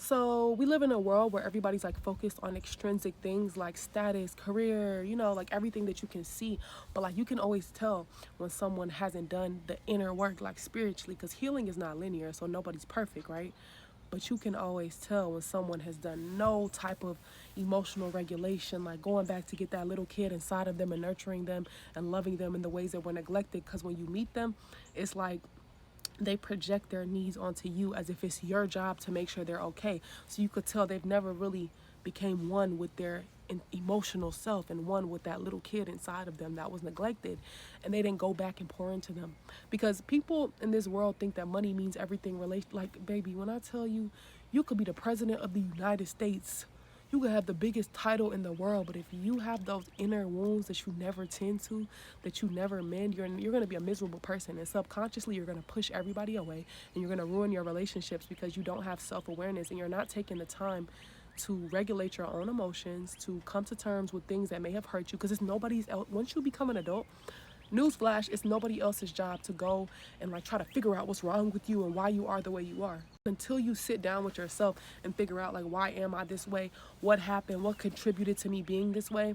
So we live in a world where everybody's like focused on extrinsic things like status, career, like everything that you can see. But like you can always tell when someone hasn't done the inner work, like spiritually, because healing is not linear, so nobody's perfect, right? But you can always tell when someone has done no type of emotional regulation, like going back to get that little kid inside of them and nurturing them and loving them in the ways that were neglected. Because when you meet them, it's like they project their needs onto you as if it's your job to make sure they're okay. So you could tell they've never really became one with their emotional self and one with that little kid inside of them that was neglected, and they didn't go back and pour into them. Because people in this world think that money means everything. Relate, like, baby, when I tell you, you could be the president of the United States, you could have the biggest title in the world, but if you have those inner wounds that you never tend to, that you never mend, you're going to be a miserable person. And subconsciously, you're going to push everybody away, and you're going to ruin your relationships because you don't have self-awareness and you're not taking the time to regulate your own emotions, to come to terms with things that may have hurt you. Because it's nobody's else. Once you become an adult, newsflash, it's nobody else's job to go and like try to figure out what's wrong with you and why you are the way you are. Until you sit down with yourself and figure out, like, why am I this way? What happened? What contributed to me being this way?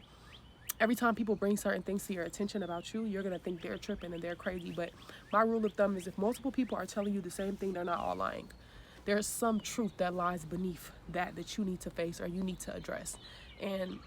Every time people bring certain things to your attention about you, you're going to think they're tripping and they're crazy. But my rule of thumb is if multiple people are telling you the same thing, they're not all lying. There's some truth that lies beneath that you need to face or you need to address. And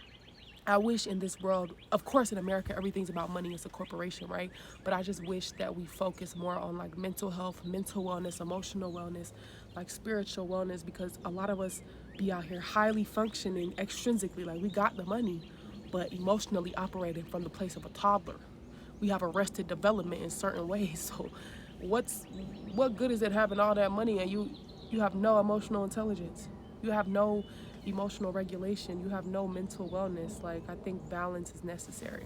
I wish in this world, of course in America, everything's about money, it's a corporation, right? But I just wish that we focus more on like mental health, mental wellness, emotional wellness, like spiritual wellness, because a lot of us be out here highly functioning extrinsically, like we got the money, but emotionally operating from the place of a toddler. We have arrested development in certain ways. So what good is it having all that money and you have no emotional intelligence? You have no emotional regulation. You have no mental wellness. Like, I think balance is necessary.